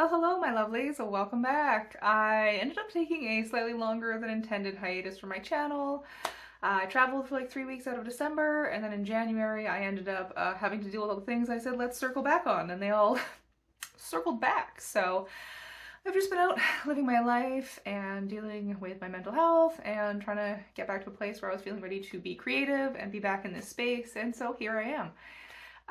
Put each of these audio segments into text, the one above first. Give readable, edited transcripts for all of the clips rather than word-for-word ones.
Oh, hello, my lovelies. Welcome back. I ended up taking a slightly longer than intended hiatus from my channel. I traveled for like 3 weeks out of December, and then in January I ended up having to deal with all the things I said let's circle back on, and they all circled back. So I've just been out living my life and dealing with my mental health and trying to get back to a place where I was feeling ready to be creative and be back in this space, and so here I am.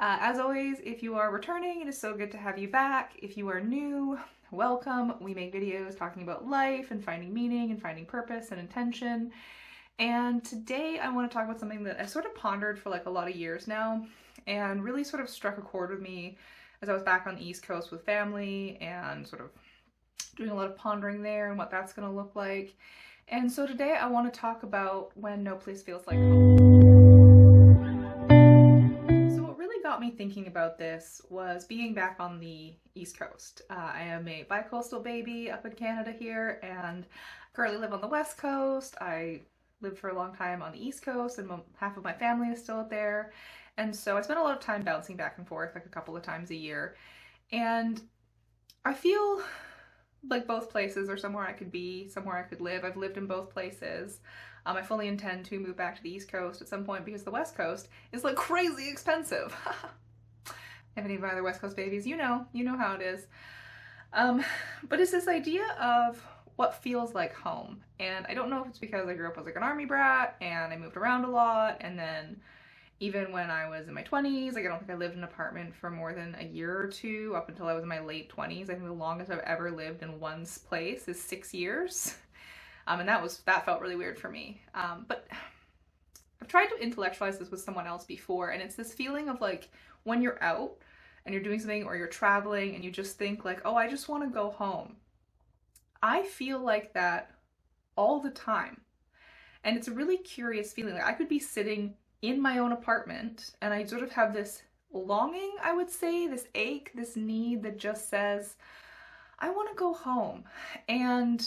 As always, if you are returning, it is so good to have you back. If you are new, welcome. We make videos talking about life and finding meaning and finding purpose and intention. And today I want to talk about something that I sort of pondered for like a lot of years now and really sort of struck a chord with me as I was back on the East Coast with family and sort of doing a lot of pondering there and what that's going to look like. And so today I want to talk about when no place feels like home. So what really got me thinking about this was being back on the East Coast. I am a bi-coastal baby up in Canada here and currently live on the West Coast. I lived for a long time on the East Coast and half of my family is still there. And so I spent a lot of time bouncing back and forth like a couple of times a year. And I feel like both places are somewhere I could be, somewhere I could live. I've lived in both places. I fully intend to move back to the East Coast at some point because the West Coast is like crazy expensive. If any of my other West Coast babies, you know how it is. But it's this idea of what feels like home. And I don't know if it's because I grew up as like an army brat and I moved around a lot, and then even when I was in my 20s, like I don't think I lived in an apartment for more than a year or two up until I was in my late 20s. I think the longest I've ever lived in one place is 6 years. And that felt really weird for me. But I've tried to intellectualize this with someone else before, and it's this feeling of like when you're out and you're doing something or you're traveling and you just think like, oh, I just want to go home. I feel like that all the time. And it's a really curious feeling. Like I could be sitting in my own apartment and I sort of have this longing, I would say, this ache, this need that just says, I want to go home. And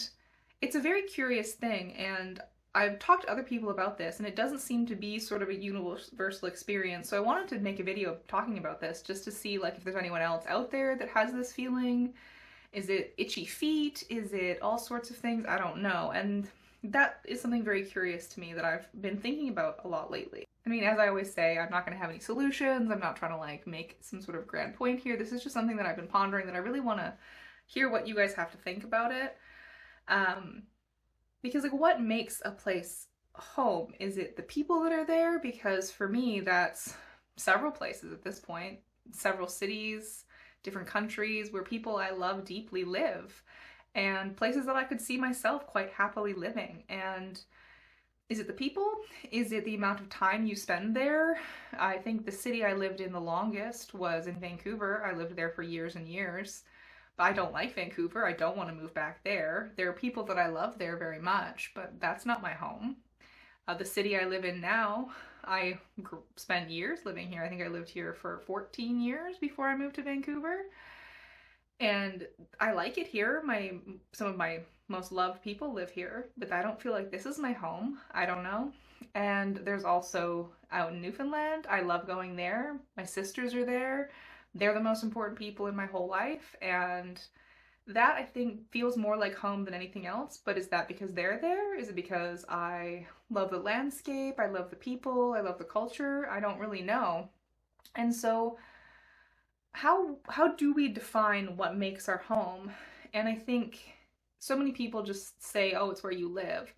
it's a very curious thing. And I've talked to other people about this and it doesn't seem to be sort of a universal experience. So I wanted to make a video talking about this just to see like if there's anyone else out there that has this feeling. Is it itchy feet? Is it all sorts of things? I don't know. And that is something very curious to me that I've been thinking about a lot lately. I mean, as I always say, I'm not going to have any solutions. I'm not trying to like make some sort of grand point here. This is just something that I've been pondering that I really want to hear what you guys have to think about it. Because like what makes a place home? Is it the people that are there? Because for me, that's several places at this point, several cities, different countries where people I love deeply live, and places that I could see myself quite happily living. And is it the people? Is it the amount of time you spend there? I think the city I lived in the longest was in Vancouver. I lived there for years and years. But I don't like Vancouver. I don't want to move back there. There are people that I love there very much, but that's not my home. The city I live in now, I spent years living here. I think I lived here for 14 years before I moved to Vancouver. And I like it here. Some of my most loved people live here, but I don't feel like this is my home. I don't know. And there's also out in Newfoundland. I love going there. My sisters are there. They're the most important people in my whole life, and that I think feels more like home than anything else. But is that because they're there? Is it because I love the landscape? I love the people? I love the culture? I don't really know. And so how do we define what makes our home? And I think so many people just say, oh, it's where you live.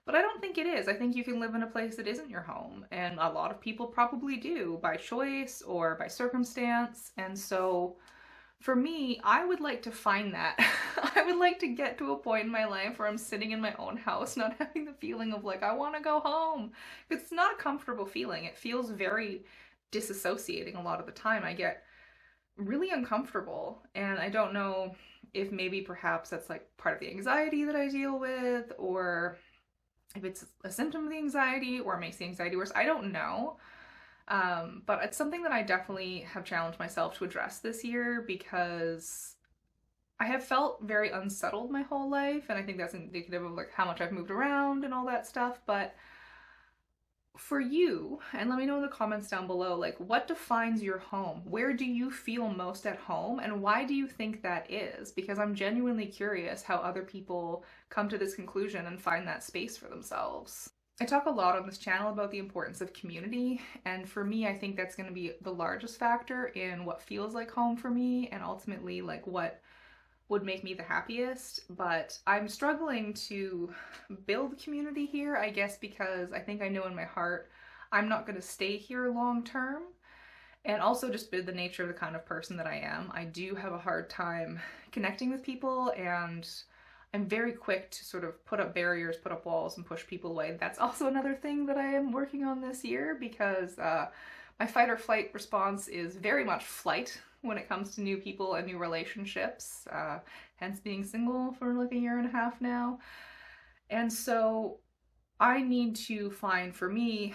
But I don't think it is. I think you can live in a place that isn't your home. And a lot of people probably do by choice or by circumstance. And so for me, I would like to find that. I would like to get to a point in my life where I'm sitting in my own house, not having the feeling of like, I want to go home. It's not a comfortable feeling. It feels very disassociating a lot of the time. I get really uncomfortable. And I don't know if maybe perhaps that's like part of the anxiety that I deal with, or if it's a symptom of the anxiety or makes the anxiety worse. I don't know. But it's something that I definitely have challenged myself to address this year because I have felt very unsettled my whole life, and I think that's indicative of like how much I've moved around and all that stuff. But for you, and let me know in the comments down below, like, what defines your home? Where do you feel most at home, and why do you think that is? Because I'm genuinely curious how other people come to this conclusion and find that space for themselves. I talk a lot on this channel about the importance of community, and for me, I think that's going to be the largest factor in what feels like home for me, and ultimately, like, what would make me the happiest. But I'm struggling to build community here, I guess, because I think I know in my heart I'm not going to stay here long term. And also just the nature of the kind of person that I am. I do have a hard time connecting with people, and I'm very quick to sort of put up barriers, put up walls, and push people away. That's also another thing that I am working on this year, because my fight or flight response is very much flight when it comes to new people and new relationships, hence being single for like a year and a half now. And so I need to find, for me,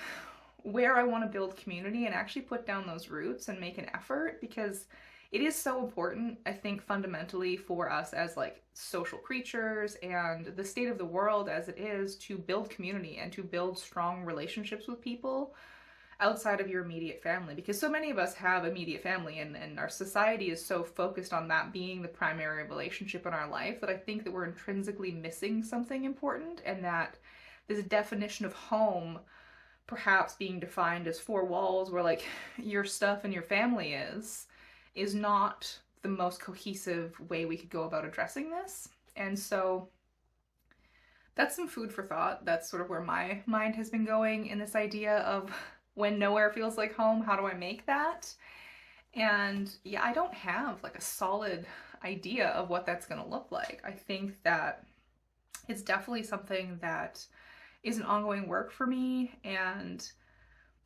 where I want to build community and actually put down those roots and make an effort, because it is so important, I think, fundamentally for us as like social creatures and the state of the world as it is, to build community and to build strong relationships with people outside of your immediate family, because so many of us have immediate family, and our society is so focused on that being the primary relationship in our life that I think that we're intrinsically missing something important, and that this definition of home perhaps being defined as four walls where like your stuff and your family is not the most cohesive way we could go about addressing this. And so that's some food for thought. That's sort of where my mind has been going in this idea of when nowhere feels like home, how do I make that? And yeah, I don't have like a solid idea of what that's going to look like. I think that it's definitely something that is an ongoing work for me, and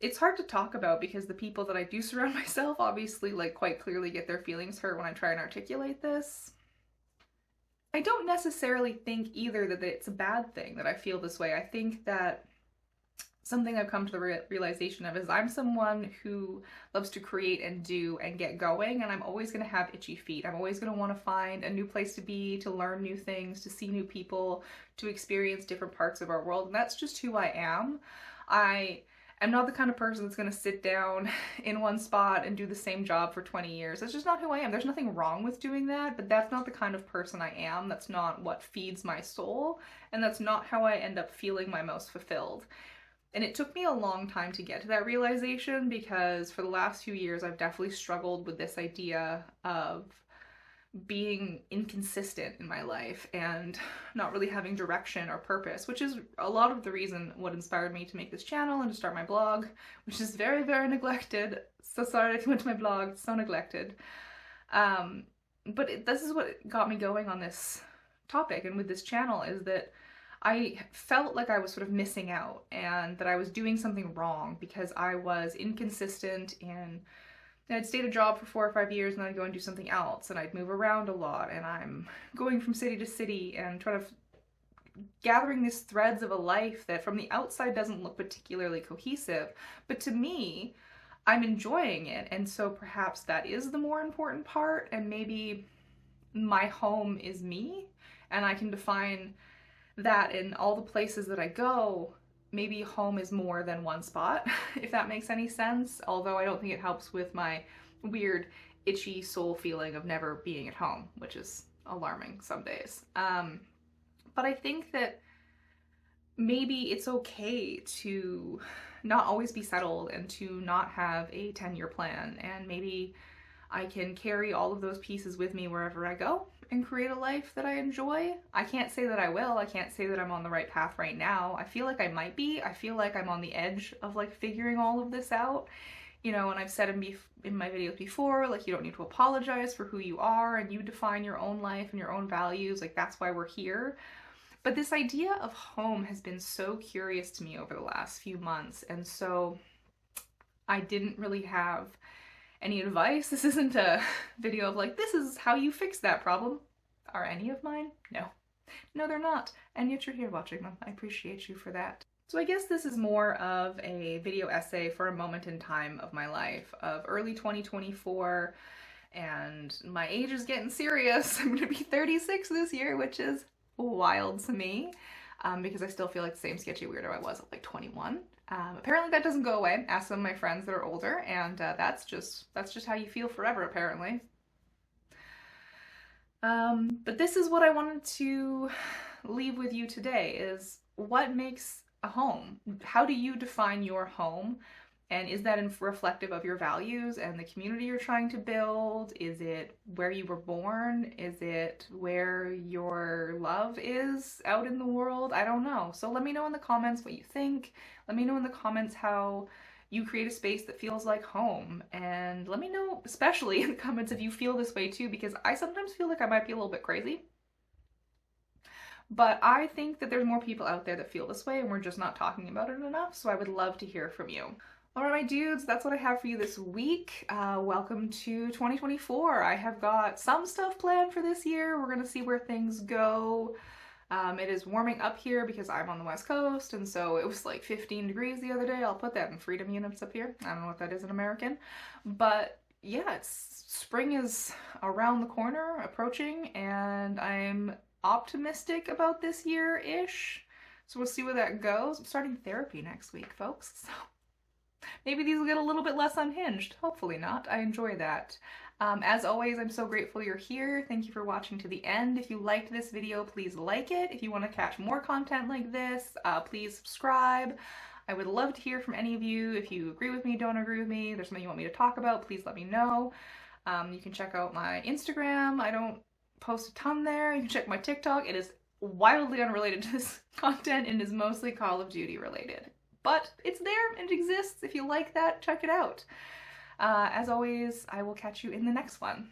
it's hard to talk about because the people that I do surround myself obviously like quite clearly get their feelings hurt when I try and articulate this. I don't necessarily think either that it's a bad thing that I feel this way. I think that something I've come to the realization of is I'm someone who loves to create and do and get going, and I'm always going to have itchy feet. I'm always going to want to find a new place to be, to learn new things, to see new people, to experience different parts of our world, and that's just who I am. I am not the kind of person that's going to sit down in one spot and do the same job for 20 years. That's just not who I am. There's nothing wrong with doing that, but that's not the kind of person I am. That's not what feeds my soul, and that's not how I end up feeling my most fulfilled. And it took me a long time to get to that realization, because for the last few years I've definitely struggled with this idea of being inconsistent in my life and not really having direction or purpose, which is a lot of the reason what inspired me to make this channel and to start my blog, which is very, very neglected. So sorry if you went to my blog, it's so neglected. But this is what got me going on this topic and with this channel, is that I felt like I was sort of missing out and that I was doing something wrong because I was inconsistent in, I'd stay at a job for 4 or 5 years and then I'd go and do something else, and I'd move around a lot, and I'm going from city to city and trying to gathering these threads of a life that from the outside doesn't look particularly cohesive, but to me, I'm enjoying it. And so perhaps that is the more important part, and maybe my home is me, and I can define that in all the places that I go. Maybe home is more than one spot, if that makes any sense, although I don't think it helps with my weird itchy soul feeling of never being at home, which is alarming some days. But I think that maybe it's okay to not always be settled and to not have a 10-year plan, and maybe I can carry all of those pieces with me wherever I go and create a life that I enjoy. I can't say that I will. I can't say that I'm on the right path right now. I feel like I might be. I feel like I'm on the edge of like figuring all of this out. You know, and I've said in my videos before, like, you don't need to apologize for who you are, and you define your own life and your own values. Like, that's why we're here. But this idea of home has been so curious to me over the last few months, and so I didn't really have any advice. This isn't a video of like, this is how you fix that problem. Are any of mine? No. No, they're not. And yet you're here watching them. I appreciate you for that. So I guess this is more of a video essay for a moment in time of my life, of early 2024, and my age is getting serious. I'm gonna be 36 this year, which is wild to me, because I still feel like the same sketchy weirdo I was at like 21. Apparently that doesn't go away. Ask some of my friends that are older, and that's just how you feel forever, apparently. But this is what I wanted to leave with you today is what makes a home? How do you define your home? And is that reflective of your values and the community you're trying to build? Is it where you were born? Is it where your love is out in the world? I don't know. So let me know in the comments what you think. Let me know in the comments how you create a space that feels like home. And let me know, especially in the comments, if you feel this way too, because I sometimes feel like I might be a little bit crazy. But I think that there's more people out there that feel this way and we're just not talking about it enough. So I would love to hear from you. All right, my dudes, that's what I have for you this week. Welcome to 2024. I have got some stuff planned for this year. We're gonna see where things go. It is warming up here because I'm on the West Coast, and so it was like 15 degrees the other day. I'll put that in freedom units up here. I don't know what that is in American. But yeah, spring is around the corner, approaching, and I'm optimistic about this year-ish. So we'll see where that goes. I'm starting therapy next week, folks. So maybe these will get a little bit less unhinged. Hopefully not. I enjoy that. As always, I'm so grateful you're here. Thank you for watching to the end. If you liked this video, please like it. If you want to catch more content like this, please subscribe. I would love to hear from any of you. If you agree with me, don't agree with me, there's something you want me to talk about, please let me know. You can check out my Instagram. I don't post a ton there. You can check my TikTok. It is wildly unrelated to this content and is mostly Call of Duty related. But it's there and it exists. If you like that, check it out. As always, I will catch you in the next one.